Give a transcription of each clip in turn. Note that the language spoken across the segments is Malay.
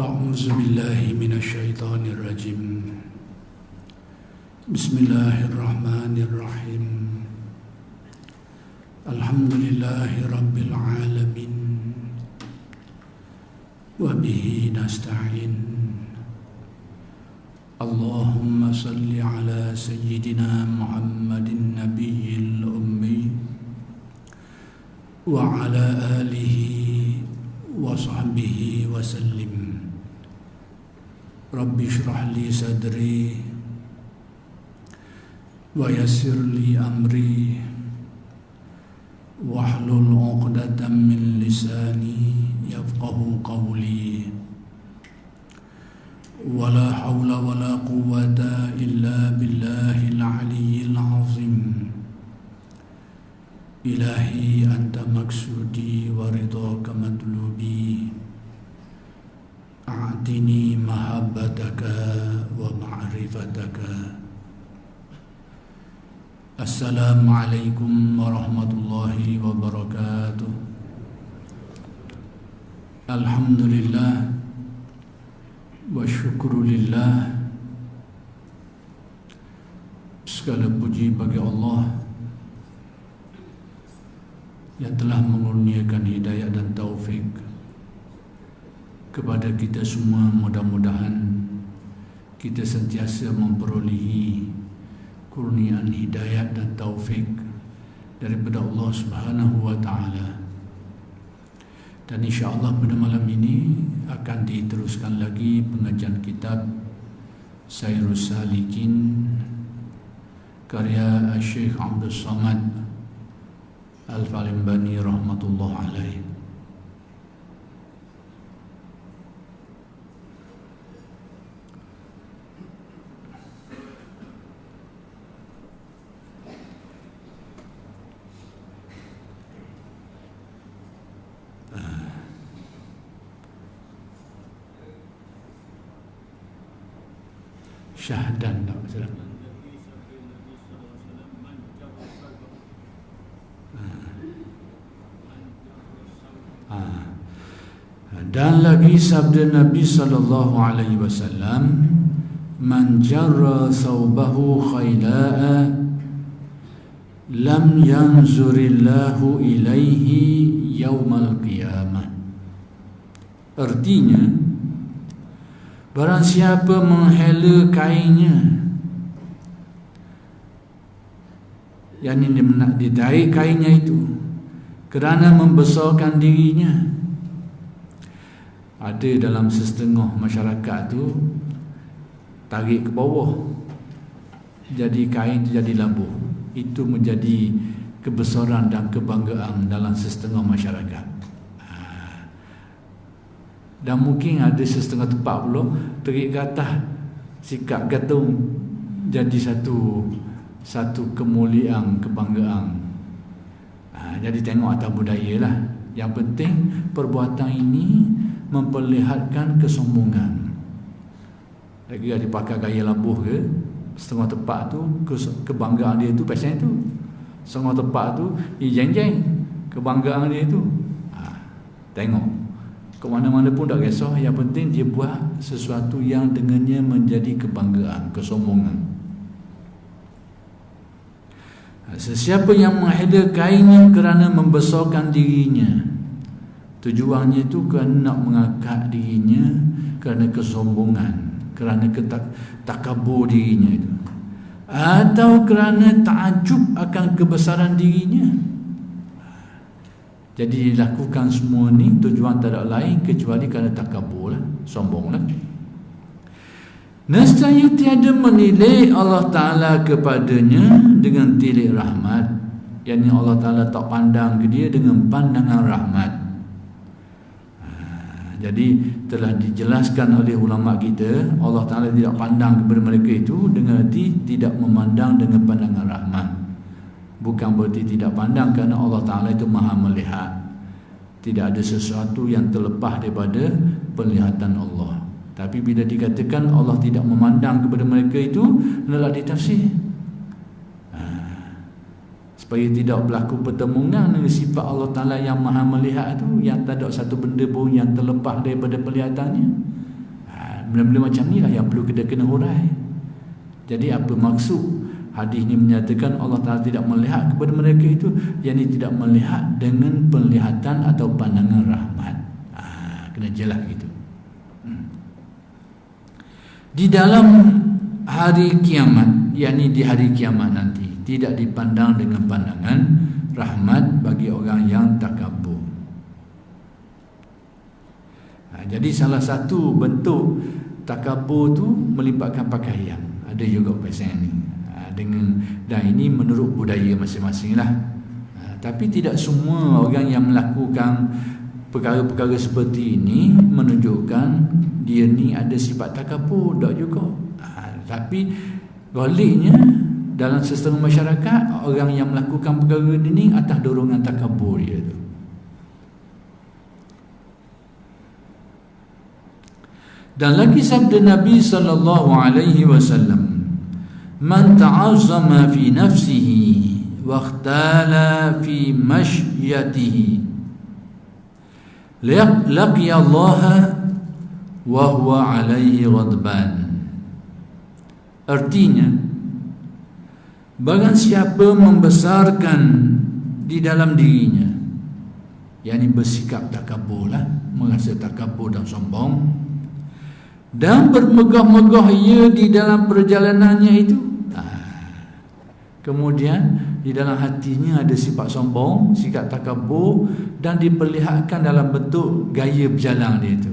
أعوذ بالله من الشيطان الرجيم بسم الله الرحمن الرحيم الحمد لله رب العالمين وبه نستعين اللهم صل على سيدنا محمد النبي الأمي وعلى آله وصحبه وسلم رب اشرح لي صدري ويسر لي أمري واحلل عقدة من لساني يفقه قولي ولا حول ولا قوة إلا بالله العلي العظيم إلهي أنت مقصودي ورضاك مطلوبي أعطني محبتك ومعرفتك. السلام عليكم ورحمة الله وبركاته. الحمد لله والشكر لله. Segala puji bagi Allah yang telah mengurniakan hidayah dan taufik kepada kita semua. Mudah-mudahan kita sentiasa memperolehi kurniaan hidayah dan taufik daripada Allah Subhanahu wa taala. Dan insya-Allah pada malam ini akan diteruskan lagi pengajian kitab Sairus Salikin karya Syekh Abdul Samad Al-Falimbani rahmatullah alaih. Syahdan tak salah. Dan lagi sabda Nabi sallallahu alaihi wasallam, man jarra thawbahu khaila'a lam yanzurillahu ilaihi yaumal qiyamah. Artinya, barang siapa menghela kainnya, yang ini ditarik kainnya itu kerana membesarkan dirinya. Ada dalam setengah masyarakat tu tarik ke bawah, jadi kain itu jadi labuh. Itu menjadi kebesaran dan kebanggaan dalam setengah masyarakat. Dan mungkin ada setengah tempat pula tarik ke atas, sikap gantung, jadi satu kemuliaan, kebanggaan. Jadi tengok atas budaya lah. Yang penting perbuatan ini memperlihatkan kesombongan. Lagi ada pakai gaya labuh ke, setengah tempat tu kebanggaan dia tu pasal itu. Setengah tempat tu jeng-jeng kebanggaan dia tu. Tengok ke mana-mana pun tak kisah, yang penting dia buat sesuatu yang dengannya menjadi kebanggaan, kesombongan. Sesiapa yang menghela kainnya kerana membesarkan dirinya, tujuannya itu kerana nak mengangkat dirinya, kerana kesombongan, kerana takabur dirinya itu, atau kerana takjub akan kebesaran dirinya. Jadi dilakukan semua ni tujuan tak ada lain kecuali kerana takabur lah, sombong lah. Nescaya tiada menilai Allah Ta'ala kepadanya dengan tilik rahmat, yakni Allah Ta'ala tak pandang ke dia dengan pandangan rahmat. Jadi telah dijelaskan oleh ulama kita, Allah Ta'ala tidak pandang kepada mereka itu dengan arti tidak memandang dengan pandangan rahmat. Bukan berarti tidak pandang, kerana Allah Ta'ala itu maha melihat. Tidak ada sesuatu yang terlepas daripada penglihatan Allah. Tapi bila dikatakan Allah tidak memandang kepada mereka itu, hendaklah ditafsir supaya tidak berlaku pertemuan dengan sifat Allah Ta'ala yang maha melihat itu, yang tak ada satu benda pun yang terlepas daripada penglihatannya. Benda-benda macam ni lah yang perlu kita kena hurai. Jadi apa maksud hadis ni menyatakan Allah Ta'ala tidak melihat kepada mereka itu, yang ini tidak melihat dengan penglihatan atau pandangan rahmat. Kena jelas gitu. Di dalam hari kiamat, yakni di hari kiamat nanti, tidak dipandang dengan pandangan rahmat bagi orang yang takabur. Jadi salah satu bentuk takabur tu melibatkan pakaian. Ada juga pasal ni. Dan ini menurut budaya masing-masing lah. Tapi tidak semua orang yang melakukan perkara-perkara seperti ini menunjukkan dia ni ada sifat takabur, tak juga. Tapi galiknya dalam setengah masyarakat, orang yang melakukan perkara ini atas dorongan takabur dia tu. Dan lagi sabda Nabi sallallahu alaihi wasallam, man ta'azzama fi nafsihi wa ikhtala fi mashyatihi laqiya Allah wa huwa alaihi ghadban. Artinya, barang siapa membesarkan di dalam dirinya, yakni bersikap takabur lah, merasa takabur dan sombong, dan bermegah-megah ia di dalam perjalanannya itu, kemudian di dalam hatinya ada sifat sombong, sikap takabur, dan diperlihatkan dalam bentuk gaya berjalan dia itu.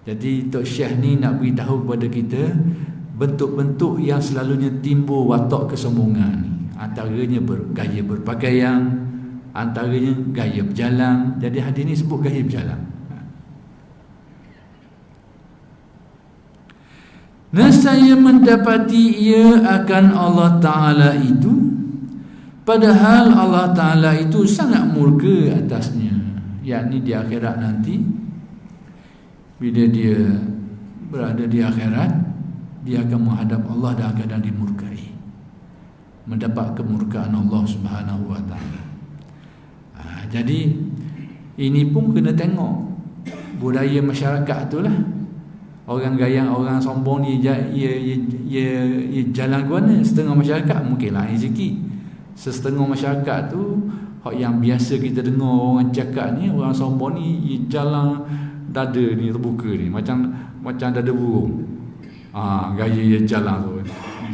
Jadi Tok Syekh ni nak beritahu kepada kita bentuk-bentuk yang selalunya timbul watak kesombongan ni. Antaranya gaya berpakaian, antaranya gaya berjalan. Jadi hadis ni sebut gaya berjalan. Nescaya mendapati ia akan Allah Ta'ala itu, padahal Allah Ta'ala itu sangat murka atasnya, yakni di akhirat nanti. Bila dia berada di akhirat, dia akan menghadap Allah dan akan dimurkai, mendapat kemurkaan Allah Subhanahu Wa Ta'ala. Jadi ini pun kena tengok budaya masyarakat tu lah. Orang gayang, orang sombong ni ia jalan ke mana? Setengah masyarakat mungkinlah rezeki. Setengah masyarakat tu hak yang biasa kita dengar orang cakap ni, orang sombong ni ia jalan dada ni terbuka ni, macam dada burung. Gaya ia jalan tu.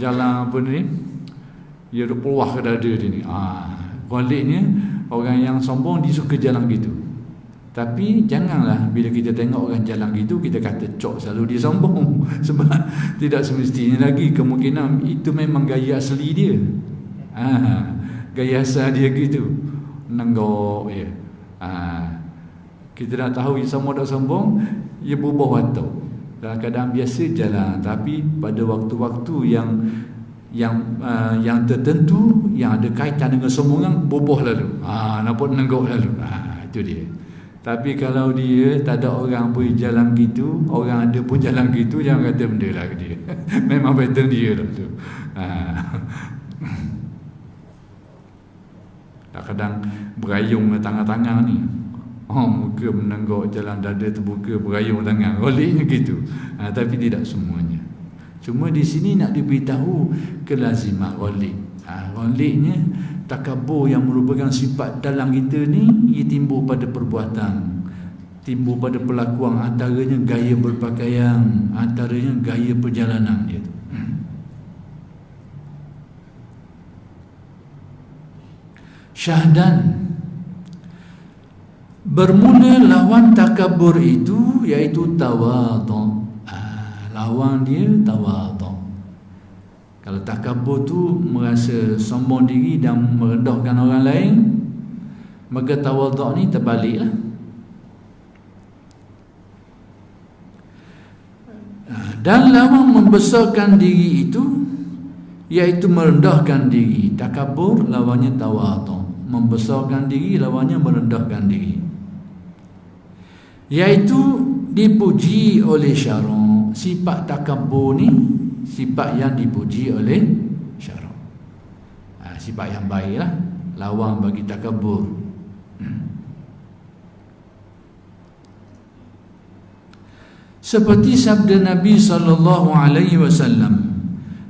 Jalan apa ni? Ia peluah ke dada dia ni. Baliknya orang yang sombong dia suka jalan gitu. Tapi janganlah bila kita tengok orang jalan gitu kita kata cok selalu dia sombong. Sebab tidak semestinya lagi, kemungkinan itu memang gaya asli dia. Gaya asal dia gitu, nenggok ya. Kita dah tahu ia sombong tak sombong, ia berubah watak. Dalam keadaan biasa jalan, tapi pada waktu-waktu yang tertentu yang ada kaitan dengan sombongan, berubah lalu. Nampak nenggok lalu. Itu dia. Tapi kalau dia tak ada orang pun jalan gitu, orang ada pun jalan gitu, jangan kata benda lah ke dia. Memang pattern dia lah tu. Kadang berayung tangan-tangan ni, muka menenggok, jalan dada terbuka, berayung tangan, goliknya gitu. Tapi tidak semuanya. Cuma di sini nak diberitahu kelazimat golik. Goliknya takabur yang merupakan sifat dalam kita ni, ia timbul pada perbuatan, timbul pada perlakuan, antaranya gaya berpakaian, antaranya gaya perjalanan dia. Syahdan, bermula lawan takabur itu iaitu tawadhu. Lawan dia tawadhu. Kalau takabur tu merasa sombong diri dan merendahkan orang lain, maka tawadhu ni terbaliklah. Dan lawan membesarkan diri itu iaitu merendahkan diri. Takabur lawannya tawadhu, membesarkan diri lawannya merendahkan diri, iaitu dipuji oleh syarak. Sifat takabur ni sifat yang dipuji oleh syarak, sifat yang baiklah, lawan bagi takabur. Seperti sabda Nabi sallallahu alaihi wasallam,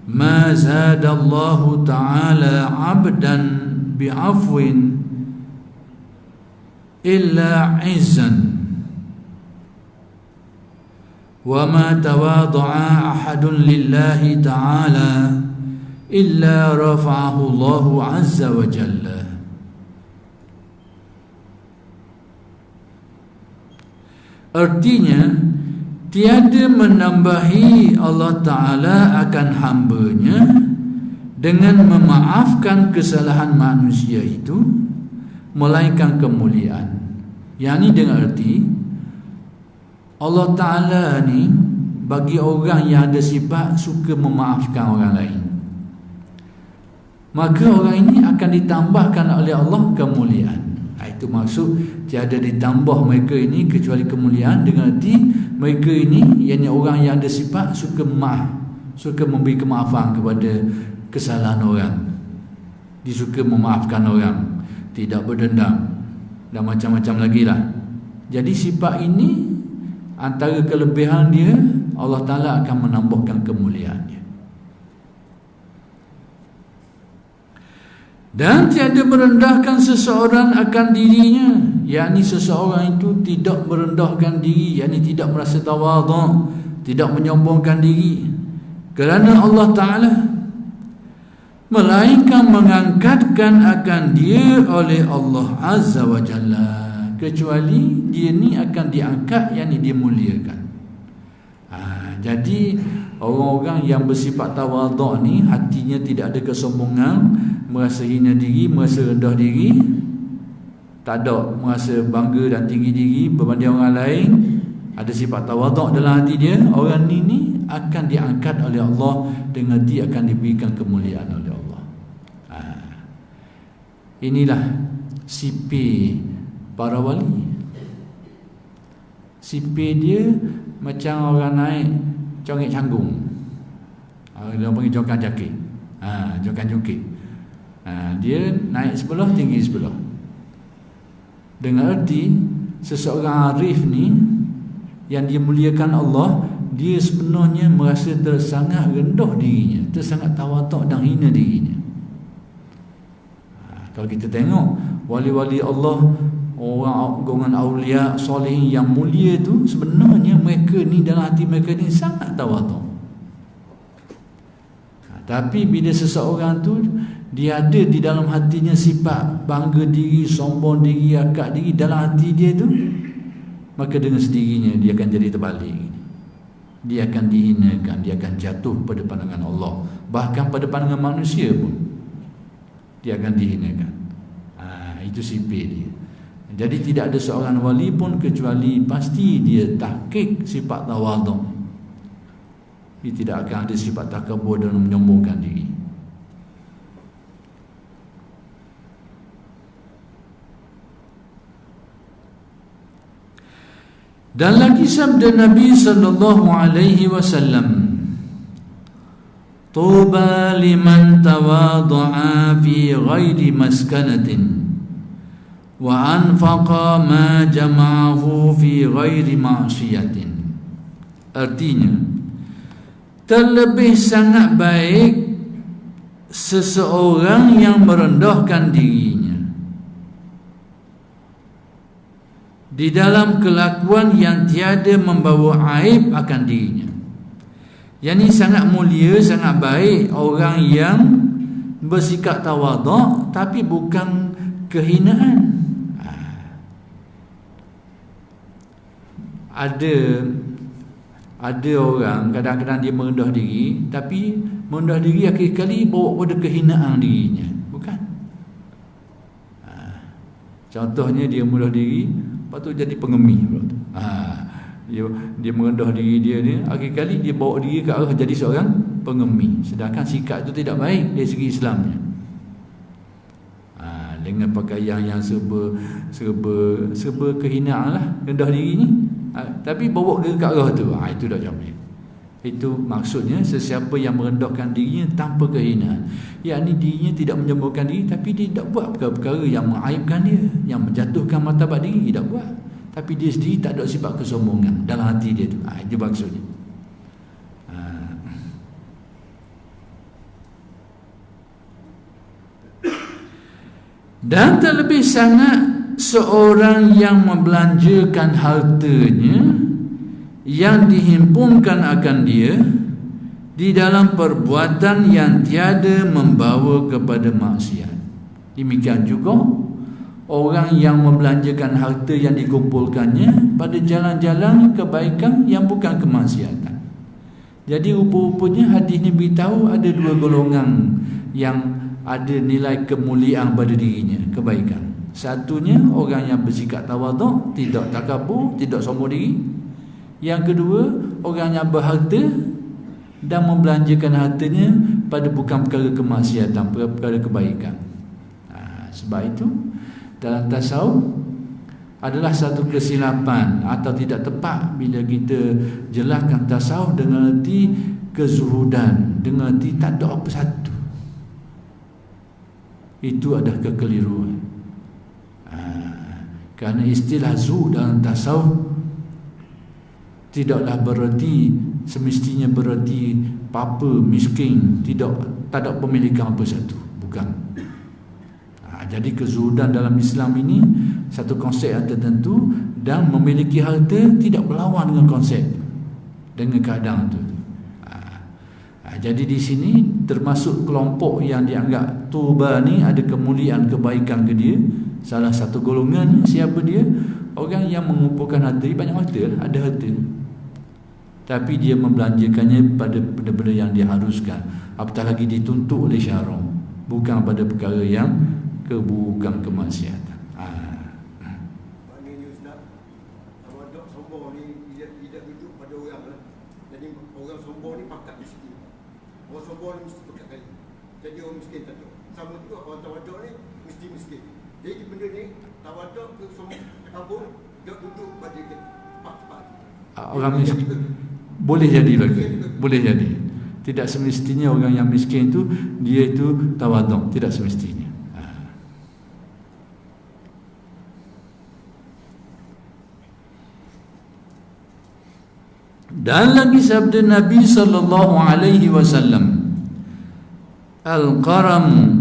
"Ma zadallahu ta'ala 'abdan bi'afwin illa 'izzan wa ma tawadha'a ahadun lillahi ta'ala illa rafa'ahu Allahu 'azza wa jalla." Artinya, tiada menambahi Allah Ta'ala akan hambanya dengan memaafkan kesalahan manusia itu, melainkan kemuliaan. Yang ini dengan arti Allah Ta'ala ni bagi orang yang ada sifat suka memaafkan orang lain, maka orang ini akan ditambahkan oleh Allah kemuliaan. Itu maksud tiada ditambah mereka ini kecuali kemuliaan, dengan arti mereka ini, yakni orang yang ada sifat suka maaf, suka memberi kemaafan kepada kesalahan orang, dia suka memaafkan orang, tidak berdendam dan macam-macam lagi lah. Jadi sifat ini antara kelebihan dia, Allah Ta'ala akan menambahkan kemuliaan dia. Dan tiada merendahkan seseorang akan dirinya, yakni seseorang itu tidak merendahkan diri, yakni tidak merasa tawadhu', tidak menyombongkan diri kerana Allah Ta'ala, melainkan mengangkatkan akan dia oleh Allah Azza wa Jalla, kecuali dia ni akan diangkat, yakni dimuliakan. Jadi orang-orang yang bersifat tawadhu' ni hatinya tidak ada kesombongan, merasa hina diri, merasa rendah diri, tak ada merasa bangga dan tinggi diri berbanding orang lain, ada sifat tawadhu' dalam hati dia, orang ni akan diangkat oleh Allah, dengan dia akan diberikan kemuliaan oleh Allah. Inilah sipir para wali. Sipir dia macam orang naik congek canggung, dia panggil jokan jakit, jokan jungkit. Dia naik sebelah, tinggi sebelah. Dengan arti seseorang arif ni yang dia muliakan Allah, dia sebenarnya merasa tersangat rendah dirinya, tersangat tawaduk dan hina dirinya. Kalau kita tengok wali-wali Allah, orang golongan aulia solehin yang mulia tu, sebenarnya mereka ni dalam hati mereka ni sangat tawaduk. Tapi bila seseorang tu dia ada di dalam hatinya sifat bangga diri, sombong diri, akak diri dalam hati dia tu, maka dengan sendirinya dia akan jadi terbalik. Dia akan dihinakan, dia akan jatuh pada pandangan Allah, bahkan pada pandangan manusia pun dia akan dihinakan. Itu sipir dia. Jadi tidak ada seorang wali pun kecuali pasti dia tahqiq sifat tawadhu'. Dia tidak akan ada sifat takabur dan menyombongkan diri. Dan lagi sabda Nabi sallallahu alaihi wasallam, "Tuba liman tawadha'a fi ghairi maskanatin wa anfaqa ma jama'ahu fi ghairi ma'siyatin." Artinya, terlebih sangat baik seseorang yang merendahkan dirinya di dalam kelakuan yang tiada membawa aib akan dirinya. Yang ini sangat mulia, sangat baik orang yang bersikap tawaduk tapi bukan kehinaan. Ada orang kadang-kadang dia merendah diri, tapi merendah diri akhir kali bawa pada kehinaan dirinya, bukan? Contohnya dia merendah diri, lepas tu jadi pengemih. Dia merendah diri dia ni, akhir kali dia bawa diri ke arah jadi seorang pengemih, sedangkan sikap itu tidak baik dari segi Islamnya. Dengan pakaian yang serba kehinaan lah, rendah diri ni, tapi bawa dia ke arah tu, itu dah jamil. Itu maksudnya sesiapa yang merendahkan dirinya tanpa kehinaan, yakni dirinya tidak menyombongkan diri, tapi dia tidak buat perkara-perkara yang mengaibkan dia, yang menjatuhkan martabat diri, tidak buat. tapi dia sendiri tak ada sifat kesombongan dalam hati dia tu. Itu maksudnya. Dan terlebih sangat seorang yang membelanjakan hartanya yang dihimpunkan akan dia di dalam perbuatan yang tiada membawa kepada maksiat. Demikian juga orang yang membelanjakan harta yang dikumpulkannya pada jalan-jalan kebaikan yang bukan kemaksiatan. Jadi rupa-rupanya hadis ni beritahu ada dua golongan yang ada nilai kemuliaan pada dirinya, kebaikan. Satunya orang yang bersikap tawaduk, tidak takabur, tidak sombong diri. Yang kedua, orang yang berharta dan membelanjakan hartanya pada bukan perkara kemaksiatan, perkara kebaikan. Sebab itu dalam tasawuf adalah satu kesilapan atau tidak tepat bila kita jelaskan tasawuf dengan erti kezuhudan, dengan erti tak ada apa satu. Itu adalah kekeliruan. Kerana istilah zuhud dalam tasawuf tidaklah bererti semestinya bererti papa, miskin, tak ada pemilikan apa satu, bukan. Jadi kezuhudan dalam Islam ini satu konsep yang tertentu, dan memiliki harta tidak berlawan dengan konsep, dengan keadaan itu. Jadi di sini termasuk kelompok yang dianggap tuba ni ada kemuliaan kebaikan ke dia. Salah satu golongan siapa dia? Orang yang mengumpulkan harta, banyak harta, ada harta, tapi dia membelanjakannya pada benda-benda yang diharuskan, apatah lagi dituntut oleh syarak, bukan pada perkara yang kebukan kemaksiatan. Maknanya Ustaz, tawaduk sombong ni tidak duduk pada orang lah. Jadi orang sombong ni pakat miskin. Orang sombong ni mesti pakat kaya. Jadi orang miskin tak tahu. Sama juga orang tawaduk ni mesti miskin. Jadi benda ni tawaduk ke sombong takabur, dia duduk pada cepat-cepat. Orang miskin boleh jadi lagi, boleh jadi. Tidak semestinya orang yang miskin itu dia itu tawaduk, tidak semestinya. Dan lagi sabda Nabi sallallahu alaihi wasallam, al-karam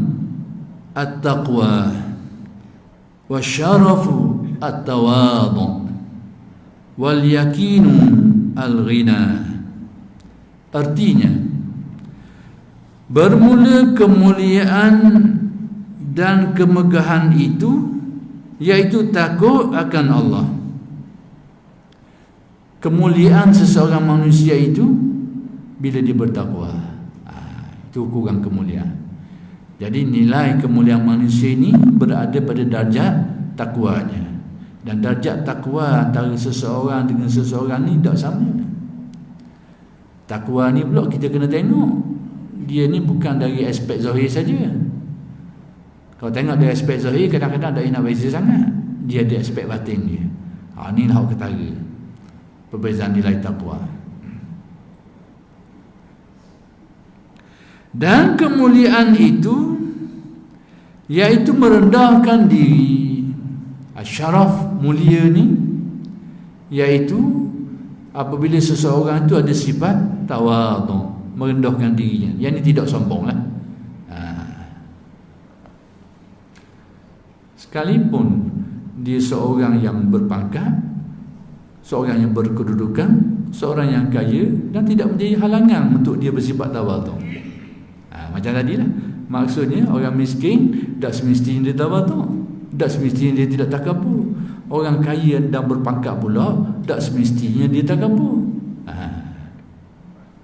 at-taqwa wasyarafu at-tawadu wal yakinu al-ghina. Artinya, bermula kemuliaan dan kemegahan itu yaitu takut akan Allah. Kemuliaan seseorang manusia itu bila dia bertakwa. Itu ukuran kemuliaan. Jadi nilai kemuliaan manusia ini berada pada darjat takwanya. Dan darjat takwa antara seseorang dengan seseorang ni tak sama. Takwa ni pula kita kena tengok, dia ni bukan dari aspek zahir saja. Kalau tengok dari aspek zahir, kadang-kadang tak nak beza sangat. Dia ada aspek batin dia. Inilah hak ketara perbezaan nilai takwa. Dan kemuliaan itu yaitu merendahkan diri. Syaraf mulia ni yaitu apabila seseorang itu ada sifat tawadhu, merendahkan dirinya. Yang ini tidak sombonglah. Sekalipun dia seorang yang berpangkat, seorang yang berkedudukan, seorang yang kaya, dan tidak menjadi halangan untuk dia bersifat tawadhu. Macam tadilah, maksudnya orang miskin tak semestinya dia tawadhu, tak semestinya dia tidak takabur. Orang kaya dan berpangkat pula tak semestinya dia takabur.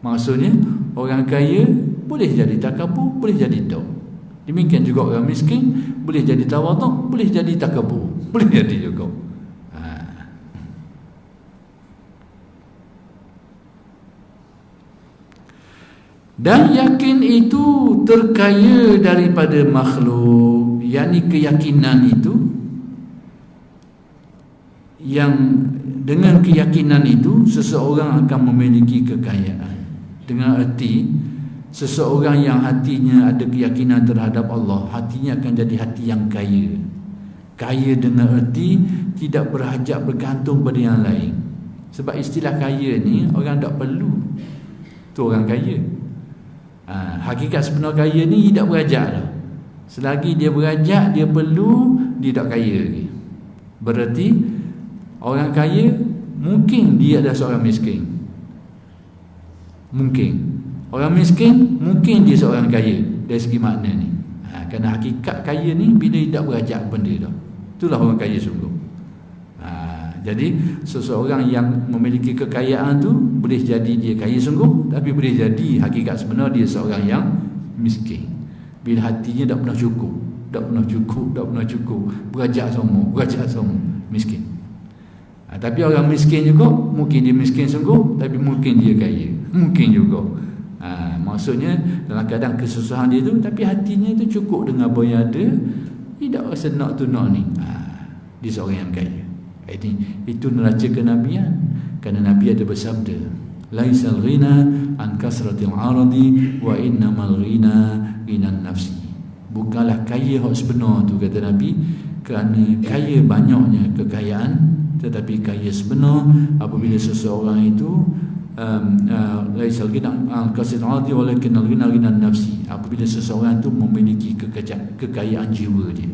Maksudnya orang kaya boleh jadi takabur, boleh jadi dok. Demikian juga orang miskin boleh jadi tawadhu, boleh jadi takabur, boleh jadi juga. Dan yakin itu terkaya daripada makhluk, yakni keyakinan itu, yang dengan keyakinan itu seseorang akan memiliki kekayaan. Dengan erti seseorang yang hatinya ada keyakinan terhadap Allah, hatinya akan jadi hati yang kaya. Kaya dengan erti tidak berhajat bergantung pada yang lain. Sebab istilah kaya ni orang tak perlu, tu orang kaya. Hakikat sebenar kaya ni tidak berhajat dah. Selagi dia berhajat, dia perlu, dia tak kaya lagi. Berarti orang kaya mungkin dia adalah seorang miskin. Mungkin orang miskin, mungkin dia seorang kaya dari segi makna ni. Kerana hakikat kaya ni bila tidak berhajat benda dah, itulah orang kaya sungguh. Jadi seseorang yang memiliki kekayaan tu boleh jadi dia kaya sungguh, tapi boleh jadi hakikat sebenar dia seorang yang miskin. Bila hatinya tak pernah cukup, berhajat semua, miskin. Tapi orang miskin juga, mungkin dia miskin sungguh, tapi mungkin dia kaya, mungkin juga. Maksudnya dalam keadaan kesusahan dia tu, tapi hatinya tu cukup dengan apa yang ada, tidak rasa nak tu nak ni. Dia seorang yang kaya. Itu neraca kenabian. Kerana Nabi ada bersabda, laisal ghina an kasratil aradi wa innamal ghina ghinan nafsi. Bukanlah kaya hak sebenar tu, kata Nabi, kerana kaya banyaknya kekayaan, tetapi kaya sebenar apabila seseorang itu laisal ghina an kasratil aradi walakinnal ghina ghinan nafsi. Apabila seseorang itu memiliki kekayaan jiwa dia,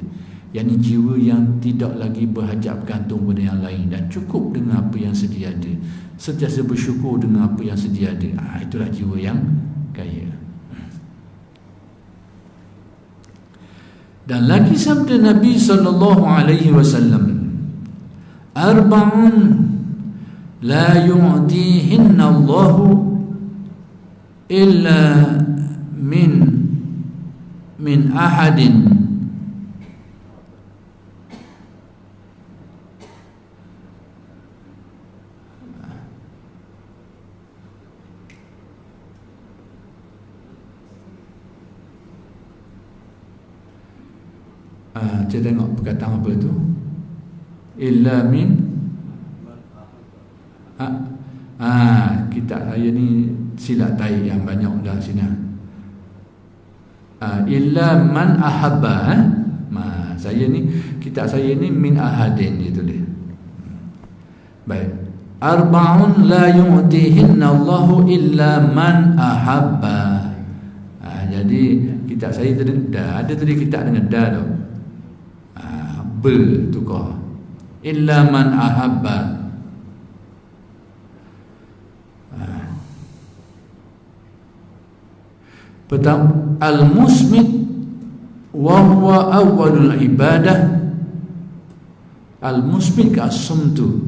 yakni jiwa yang tidak lagi berhajat bergantung pada yang lain dan cukup dengan apa yang sedia ada, sentiasa bersyukur dengan apa yang sedia ada. Itulah jiwa yang kaya. Dan lagi sabda Nabi SAW, arba'un la yu'tihinna Allahu illa min ahadin saya tengok perkataan apa tu, illa min kitab saya ni silap taik yang banyak dah sini. Illa man ahabba. Saya ni, kitab saya ni min ahadin dia tulis. Baik, arba'un la yu'tihinna Allahu illa man ahabba. Jadi kitab saya tu dah ada tulis kitab dengan dah tu. Bertukar, illa man ahabba. Pertama, al-musmit wa huwa awwalul ibadah. Al-musmit ke asumtu.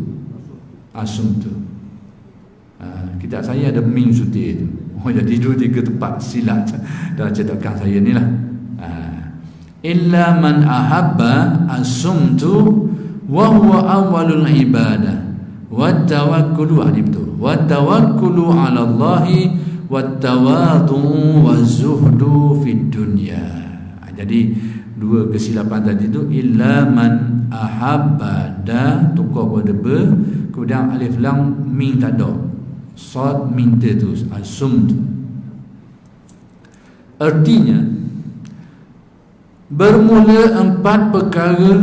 Kitab saya ada min suti itu. Jadi 2-3 tempat silap dalam cetakan saya ni lah. Illa man ahabba asumtu wa huwa awwalul ibadah wa tawakkulu ala Allahi wa tawadu wa zuhdu fid dunya. Jadi 2 kesilapan tadi tu, illa man ahabba, da tukar pada ber, kemudian alif lam mim tak ada, sad minta tu asumtu. Artinya bermula 4 perkara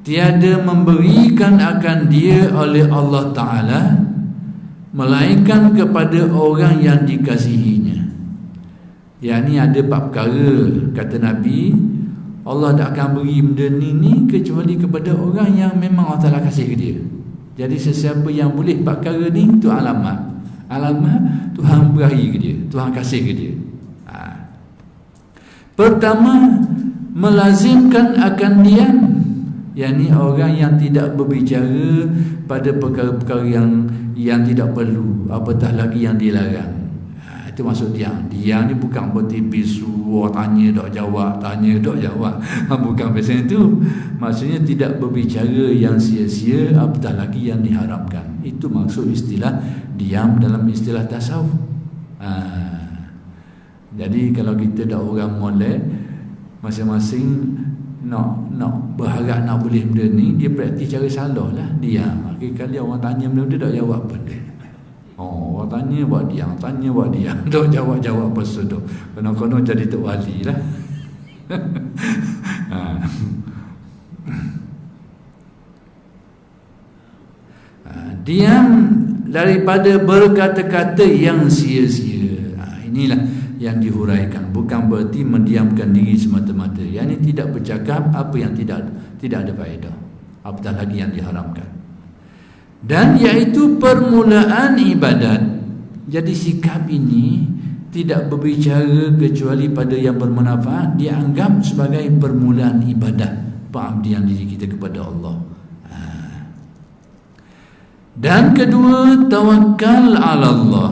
tiada memberikan akan dia oleh Allah Ta'ala melainkan kepada orang yang dikasihinya. Yang ni ada 4 perkara, kata Nabi, Allah tak akan beri benda ni kecuali kepada orang yang memang Allah Ta'ala kasih ke dia. Jadi sesiapa yang boleh 4 perkara ni, tu alamat Tuhan beri ke dia, Tuhan kasih ke dia. Pertama, melazimkan akan diam, yakni orang yang tidak berbicara pada perkara-perkara yang tidak perlu, apatah lagi yang dilarang. Itu maksud diam. Diam ni bukan berarti bisu, tanya tak jawab, bukan macam itu. Maksudnya tidak berbicara yang sia-sia, apatah lagi yang diharapkan. Itu maksud istilah diam dalam istilah tasawuf. Jadi kalau kita dah orang molek, masing-masing nak berharap nak boleh benda ni, dia praktis cara salah lah. Diam. Kali orang tanya benda dia tak jawab benda. Orang tanya buat diam, tak jawab pasal tu. Konon-konon jadi tok wali lah. Diam daripada berkata-kata yang sia-sia. Inilah yang dihuraikan. Bukan berarti mendiamkan diri semata-mata. Yang ini tidak bercakap apa yang tidak ada faedah, apatah lagi yang diharamkan. Dan iaitu permulaan ibadat. Jadi sikap ini tidak berbicara kecuali pada yang bermanfaat, dianggap sebagai permulaan ibadat, pengabdian diri kita kepada Allah. Dan kedua, tawakal ala Allah,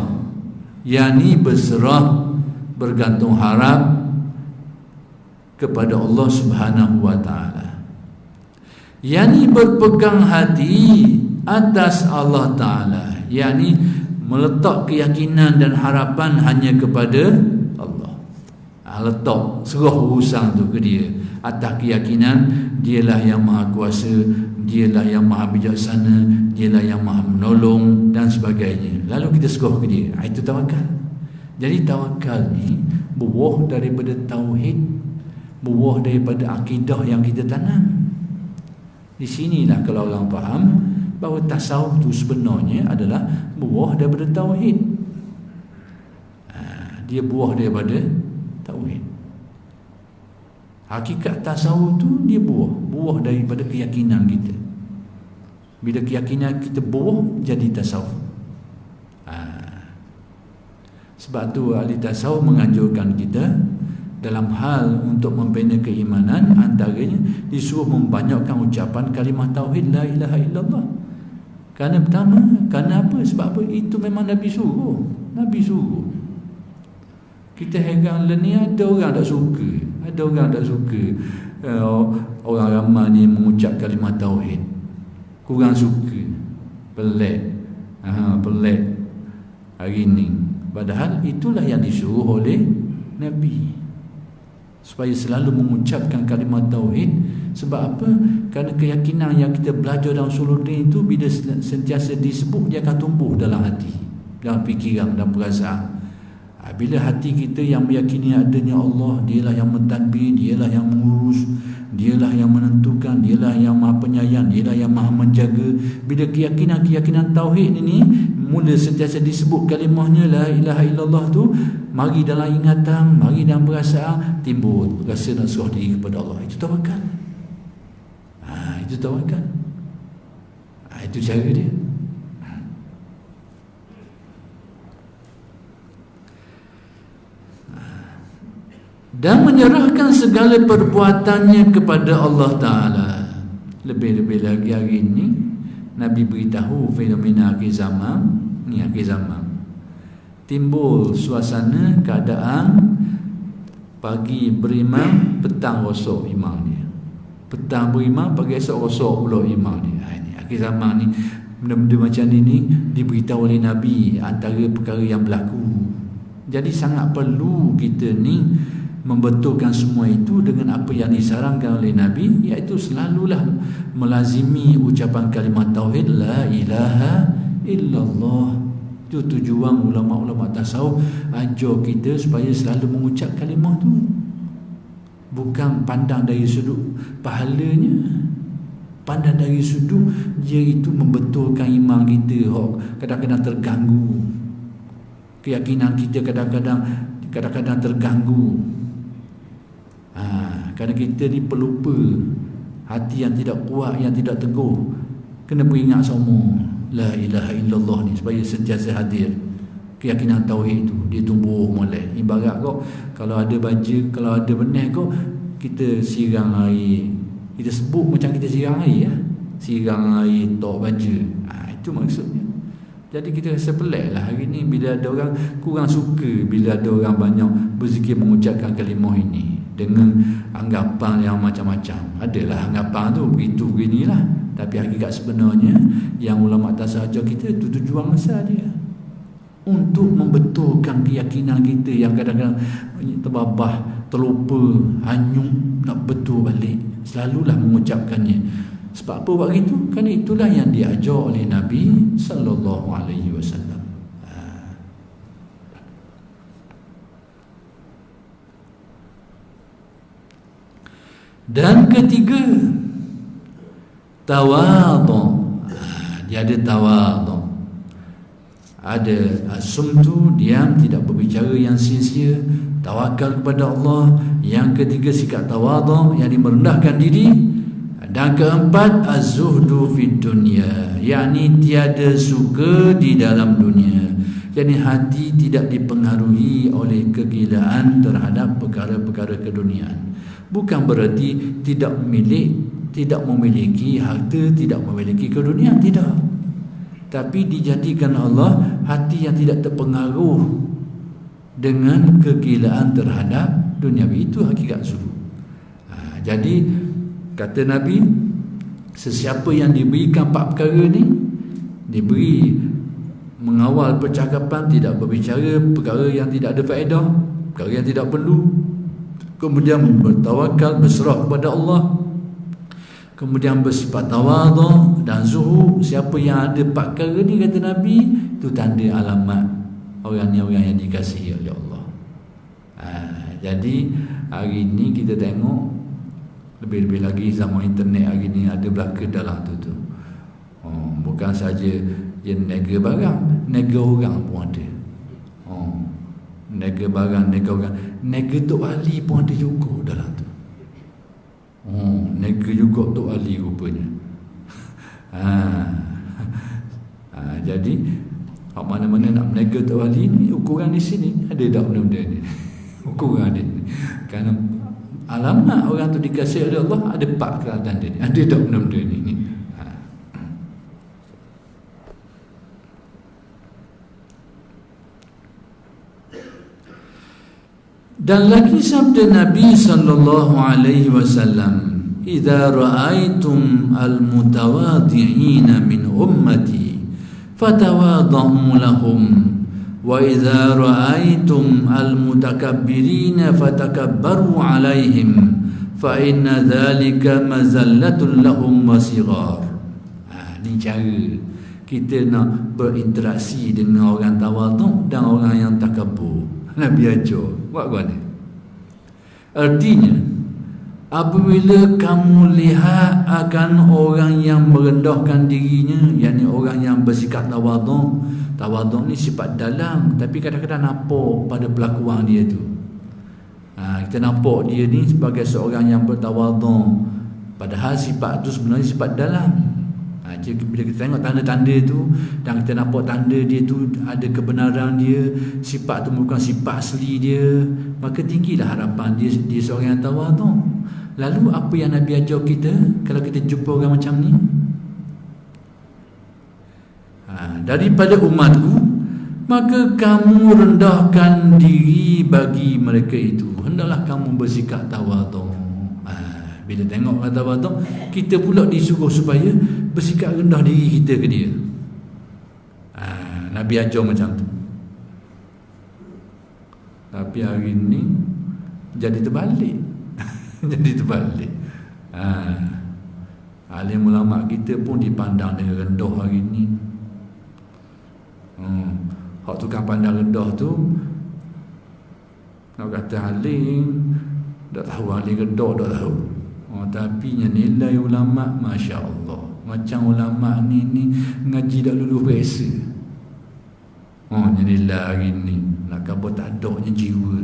yakni berserah, bergantung harap kepada Allah Subhanahu wa taala, yakni berpegang hati atas Allah taala, yakni meletak keyakinan dan harapan hanya kepada Allah. Letak serah urusan tu ke dia, atas keyakinan dialah yang maha kuasa, dialah yang maha bijaksana, dialah yang maha menolong dan sebagainya. Lalu kita serah ke dia. Itu tawakal. Jadi tawakal ni buah daripada tauhid, buah daripada akidah yang kita tanam. Di sinilah kalau orang faham bahawa tasawuf itu sebenarnya adalah buah daripada tauhid. Dia buah daripada tauhid. Hakikat tasawuf tu dia buah daripada keyakinan kita. Bila keyakinan kita buah, jadi tasawuf. Sebab tu ahli tasawuf menganjurkan kita dalam hal untuk membina keimanan, antaranya disuruh membanyakkan ucapan kalimah tauhid la ilaha illallah. Kerana pertama, kerana apa? Sebab apa? Itu memang Nabi suruh. Nabi suruh. Kita heran lah ni, ada orang tak suka. Ada orang tak suka orang ramai ni mengucap kalimah tauhid. Kurang suka. Pelik. Pelik hari ni. Padahal itulah yang disuruh oleh Nabi, supaya selalu mengucapkan kalimah tauhid. Sebab apa? Kerana keyakinan yang kita belajar dalam suludin itu, bila sentiasa disebut, dia akan tumbuh dalam hati, dalam fikiran dan perasaan. Bila hati kita yang meyakini adanya Allah, dialah yang mentadbir, dialah yang mengurus, dialah yang menentukan, dialah yang maha penyayang, dialah yang maha menjaga. Bila keyakinan tauhid ini mula sentiasa disebut kalimahnya la ilaha illallah tu, mari dalam ingatan, mari dalam perasaan, timbul rasa nak serah diri kepada Allah. Itu tawakal. Itu tawakal. Itu cara dia. Dan menyerahkan segala perbuatannya kepada Allah Ta'ala. Lebih-lebih lagi hari ini Nabi beritahu fenomena akhir zaman. Ni akhir zaman, timbul suasana keadaan pagi berimam, petang rosak imam dia. Petang berimam, pagi esok rosak pula imam dia. Ini akhir zaman ni, benda-benda macam ni diberitahu oleh Nabi, antara perkara yang berlaku. Jadi sangat perlu kita ni membetulkan semua itu dengan apa yang disarankan oleh Nabi, iaitu selalulah melazimi ucapan kalimah tauhid la ilaha illallah. Itu tujuan ulama-ulama tasawuf ajar kita supaya selalu mengucap kalimah tu. Bukan pandang dari sudut pahalanya, pandang dari sudut dia itu membetulkan iman kita. Kadang-kadang terganggu, keyakinan kita kadang-kadang terganggu. Kerana kita ni pelupa, hati yang tidak kuat, yang tidak teguh, kena beringat semua la ilaha illallah ni supaya sentiasa hadir. Keyakinan tauhid itu dia tumbuh molek. Ibarat kau kalau ada baju, kalau ada benih kau, kita siram air, kita sebut macam kita siram air ya. Siram air tok baju. Itu maksudnya. Jadi kita rasa pelik lah hari ni bila ada orang kurang suka, bila ada orang banyak berzikir mengucapkan kalimah ini dengan anggapan yang macam-macam. Adalah anggapan tu begitu beginilah, tapi hakikat sebenarnya yang ulama tasawuf ajar kita itu tujuan asal dia untuk membetulkan keyakinan kita yang kadang-kadang terbabah, terlupa, hanyut, nak betul balik. Selalulah mengucapkannya. Sebab apa buat gitu? Kerana itulah yang diajar oleh Nabi sallallahu alaihi wasallam. Dan ketiga, tawadhu. Di ada tawadhu. Ada as-sumtu, diam, tidak berbicara yang sia-sia, tawakal kepada Allah. Yang ketiga sikap tawadhu, yang merendahkan diri. Dan keempat az-zuhdu fid dunya, yakni tiada suka di dalam dunia. Jadi hati tidak dipengaruhi oleh kegilaan terhadap perkara-perkara keduniaan. Bukan berarti tidak memiliki harta, tidak memiliki keduniaan, tidak. Tapi dijadikan Allah hati yang tidak terpengaruh dengan kegilaan terhadap duniawi. Itu hakikat zuhud. Jadi kata Nabi, sesiapa yang diberikan 4 perkara ni, diberi mengawal percakapan, tidak berbicara perkara yang tidak ada faedah, perkara yang tidak perlu, kemudian bertawakal, berserah kepada Allah, kemudian bersifat tawadhu dan zuhud. Siapa yang ada 4 perkara ni, kata Nabi, itu tanda alamat orang yang dikasihi oleh Allah. Jadi hari ni kita tengok, lebih-lebih lagi zaman internet hari ni, ada belaka dalam tu. Bukan saja dia nega barang, nega orang pun ada. Nega barang, nega orang, nega Tok Ali pun ada juga dalam tu. Nega juga Tok Ali rupanya. Jadi mana-mana nak nega Tok Ali ni, ukuran di sini ada tak benda-benda ni? Ukuran dia ni. Kerana alamat orang tu dikasihi oleh Allah ada 4 keadaan dia ni. Ada tak benda-benda ni? Dan lagi sabda Nabi sallallahu alaihi wasallam, "Idza ra'aitum al-mutawadhi'ina min ummati fatawadhu lahum, wa idza ra'aitum al-mutakabbirina fatakabbaru 'alaihim, fa inna dzalika mazallatun lahum wa sighar." Ni cara kita nak berinteraksi dengan orang tawadhu dan orang yang takabbur. Nabi ajar buat mana? Artinya, apabila kamu lihat akan orang yang merendahkan dirinya, yakni orang yang bersikap tawadhu. Tawadhu ni sifat dalam, tapi kadang-kadang nampak pada pelakuan dia tu. Kita nampak dia ni sebagai seorang yang bertawadhu, padahal sifat tu sebenarnya sifat dalam. Bila kita tengok tanda-tanda tu dan kita nampak tanda dia tu ada kebenaran dia, sifat tu bukan sifat asli dia, maka tinggilah harapan dia seorang yang tawadhu. Lalu apa yang Nabi ajar kita kalau kita jumpa orang macam ni? Daripada umatku, maka kamu rendahkan diri bagi mereka itu. Hendaklah kamu bersikap tawadhu. Bila tengok orang tawadhu, kita pula disuruh supaya bersikap rendah diri kita ke dia. Nabi ajar macam tu. Tapi hari ni jadi terbalik. Jadi terbalik. Alim ulama kita pun dipandang dengan rendah hari ni. Hak tukang pandang rendah tu, nak kata alim, tak tahu alim rendah, tak tahu. Tapi yang nilai ulama, Masya Allah, macam ulama ni ngaji dah lulus biasa. Yang nilai hari ni nak khabar tak ada yang jiwa,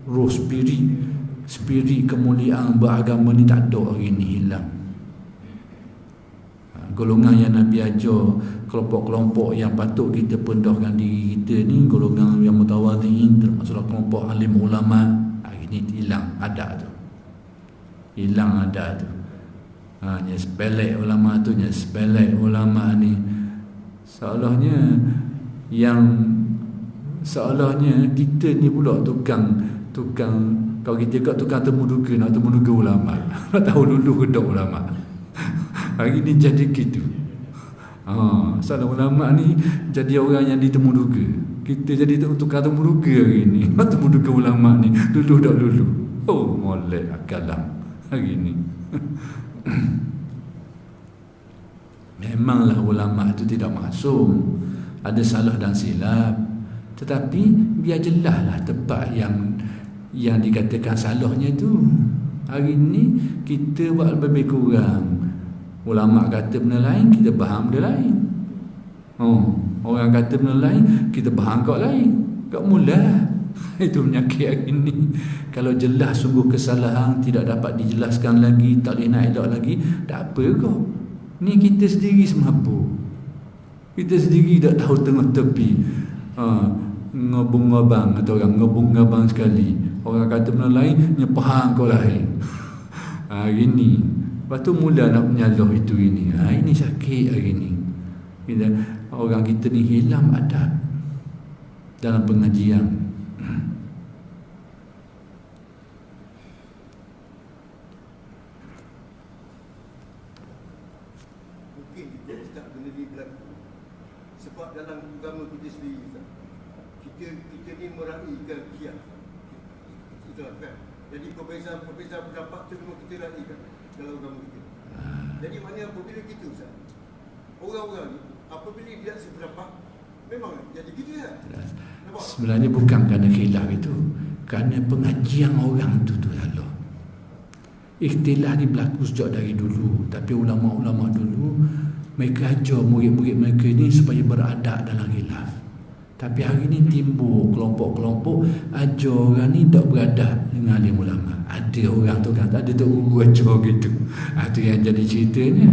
roh spirit kemuliaan beragama ni tak ada hari ni, hilang. Golongan yang Nabi ajar, kelompok-kelompok yang patut kita pendahkan diri kita ni, golongan yang mutawadhi'in, termasuk kelompok alim ulama, hari ni hilang ada tu. Hilang ada tu. Yang sepelek ulama tu, yang sepelek ulama ni, seolahnya kita ni pula tukang kalau kita kat tukang temu duga, nak temu duga ulama. Nak tahu dulu ke tak ulama. Hari ni jadi gitu. Salah ulama ni jadi orang yang ditemu duga. Kita jadi tukang temu duga hari ni. Nak temu duga ulama ni, dulu tak dulu. Molek akalam hari ni. Memanglah ulama itu tidak maksum, ada salah dan silap, tetapi biar jelaslah tempat yang dikatakan salahnya tu. Hari ni kita buat lebih kurang Ulama kata benda lain, kita faham benda lain. Orang kata benda lain, kita faham kat lain. Kat mula. Itu penyakit hari ni. Kalau jelas sungguh kesalahan tidak dapat dijelaskan lagi, tak boleh nak elok lagi, tak apa kau. Ni kita sendiri semabuk. Kita sendiri tak tahu tengah tepi. Ngobong-ngobang atau orang ngobong-ngobang sekali. Orang kata benda lain, nyepahang kau lain. Hari ni. Lepas tu mula nak menyaloh itu ini. Ini sakit hari ni. Orang kita ni hilang adab dalam pengajian. Mungkin kita tak benda ni berlaku sebab dalam agama kita sendiri, kita ni meraihkan qiyam. Itulah kan. Jadi perbezaan pendapat tu memang kita raihkan dalam agama kita. Jadi maknanya apabila kita Ustaz, orang-orang ni apabila dia sependapat, memang jadi gitu ya. Sebenarnya bukan kerana khilaf itu, kerana pengajian orang tu lalu. Ikhtilaf ni berlaku sejak dari dulu. Tapi ulama-ulama dulu, mereka ajar murid-murid mereka ni supaya beradab dalam khilaf. Tapi hari ni timbul kelompok-kelompok ajar orang ni tak beradab dengan alim ulama. Ada orang tu kata, ada tu guru ajar gitu. Itu yang jadi ceritanya.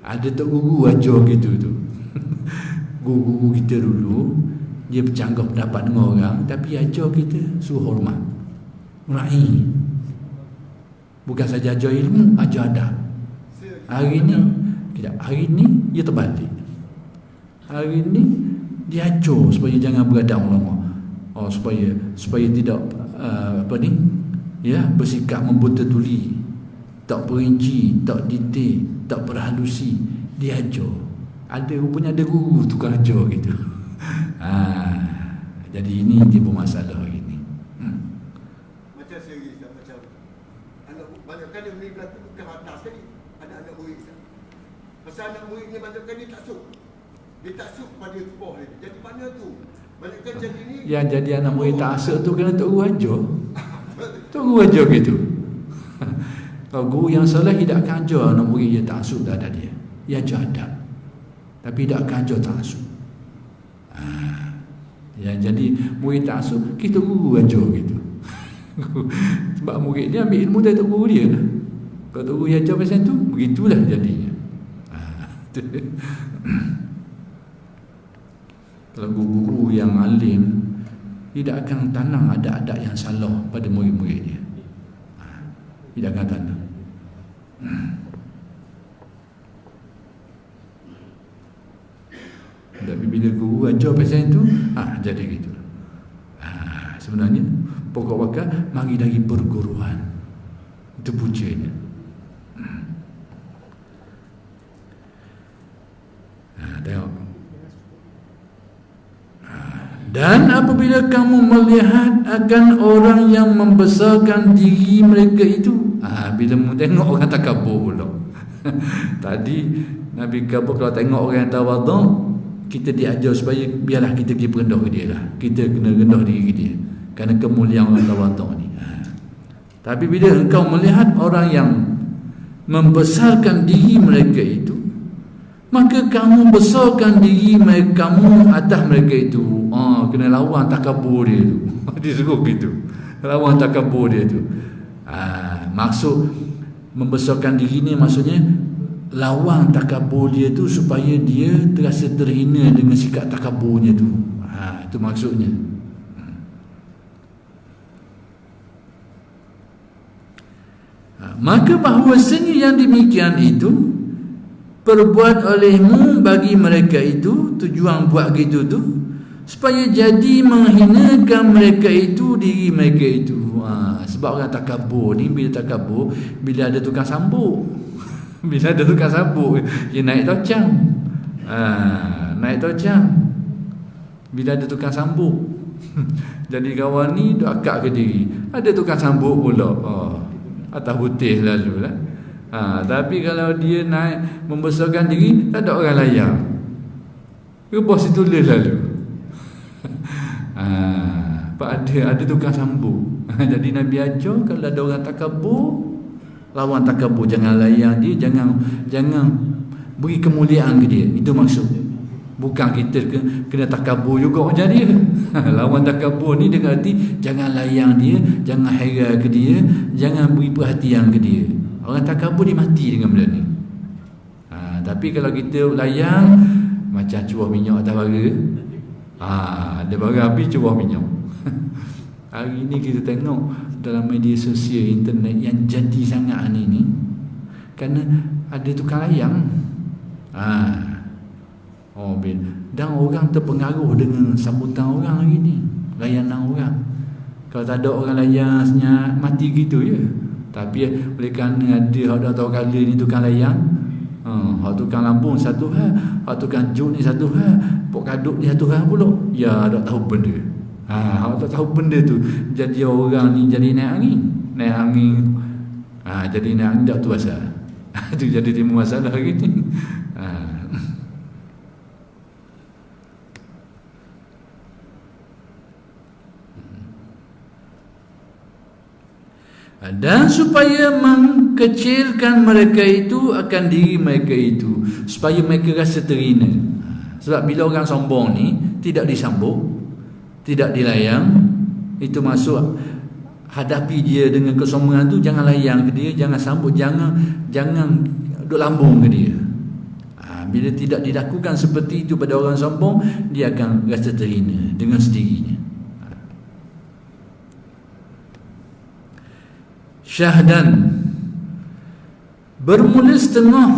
Ada tu guru ajar gitu tu. Guru-guru kita dulu, dia bercanggah pendapat dengan orang, tapi ajar kita suruh hormat, meraih. Bukan saja ajar ilmu, ajar adab. Hari ni dia terbalik. Hari ni dia ajar supaya jangan beradab ulama. Supaya tidak bersikap membuta tuli, tak perinci, tak detail, tak berhalusi. Dia ajar. Rupanya ada guru tukang ajar gitu. Jadi ini dia bermasalah hari ni. Macam serius tak, macam anak banyak kali ni berlaku bukan atas sekali. Ada anak murid Ustaz. Pasal anak murid ni banyak kali taksub. Dia taksub pada tubuh dia. Jadi mana tu? Banyak kali jadi ni. Yang jadi anak murid taksub tu kena tok guru ajar. Tok guru ajar gitu. Kalau guru yang salah tidak akan ajar anak murid dia taksub dah ada dia. Dia ajar adab. Tapi tak akan ajar taksub. Yang jadi murid taksub, kita guru ajar gitu. Sebab murid dia ambil ilmu dari tok guru dia lah. Kalau tok guru ajar pasal tu, begitulah jadinya. Kalau guru yang alim tidak akan tanam adab-adab yang salah pada murid-murid dia. Tidak akan tanam. Tapi bila guru ajar pasal itu, jadi gitu. Sebenarnya pokok bakal mari dari perguruan. Itu puncanya. Tengok. Dan apabila kamu melihat akan orang yang membesarkan diri mereka itu, bila mu tengok orang takabur pula. Tadi Nabi kabur, kalau tengok orang yang tawaduk, kita diajar supaya biarlah kita pergi rendah ke dia lah. Kita kena rendah diri dia kerana kemuliaan orang tawaduk ni. Tapi bila engkau melihat orang yang membesarkan diri mereka itu, maka kamu besarkan diri mereka, kamu atas mereka itu. Kena lawan takabur dia tu. Dia suruh gitu. Lawan takabur dia tu. Maksud membesarkan diri ni maksudnya lawan takabur dia tu supaya dia terasa terhina dengan sikap takaburnya tu. Itu maksudnya. Maka bahawasanya yang demikian itu perbuat olehmu bagi mereka itu, tujuan buat gitu tu supaya jadi menghinakan mereka itu, diri mereka itu. Sebab orang takabur ni, bila takabur, bila ada tukang sambuk, bila ada tukang sambuk, dia naik tocang. Naik tocang bila ada tukang sambuk. Jadi kawan ni duk akak ke diri, ada tukang sambuk pula. Atas putih lalu lah. Tapi kalau dia naik membesarkan diri, tak ada orang layak. Rebos itu lalu. Ada tukang sambung. Jadi Nabi ajar kalau ada orang takabur, lawan takabur, jangan layan dia, jangan beri kemuliaan ke dia. Itu maksud. Bukan kita kena takabur juga jadi. Lawan takabur ni dengan arti jangan layan dia, jangan heran ke dia, jangan beri perhatian ke dia. Orang takabur dia mati dengan benda ni. Tapi kalau kita layan macam cuah minyak atas bara, ada bara api cuah minyak. Hari ni kita tengok dalam media sosial internet yang jadi sangat ni kerana ada tukang layang. Dan orang terpengaruh dengan sambutan orang hari ni, layanan orang. Kalau tak ada orang layan senyap, mati gitu je. Tapi oleh kerana ada hak dah tahu kala ni tukang layan, hak tukang Lampung satu hal, hak tukang juk ni satu hal, pok kaduk ni satu hal pula. Ya, tak tahu benda. Hak tak tahu benda tu, jadi orang ni jadi naik angin. Jadi naik angin tak tu pasal. Tu jadi timbul masalah hari ni. Dan supaya mengkecilkan mereka itu akan diri mereka itu, supaya mereka rasa terhina. Sebab bila orang sombong ni tidak disambut, tidak dilayang, itu masuk hadapi dia dengan kesombongan tu, jangan layang ke dia, jangan sambut, jangan duk lambung ke dia. Bila tidak dilakukan seperti itu pada orang sombong, dia akan rasa terhina dengan sendirinya. Syahdan, bermula setengah,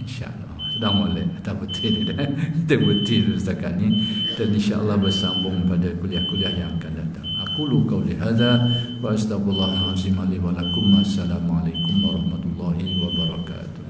insyaAllah sudah mulai, tak betul dah. Kita betul setakat ni, dan insyaAllah bersambung pada kuliah-kuliah yang akan datang. Aqulu qawli hadza wa astaghfirullahal azim li wa lakum. Assalamualaikum warahmatullahi wabarakatuh.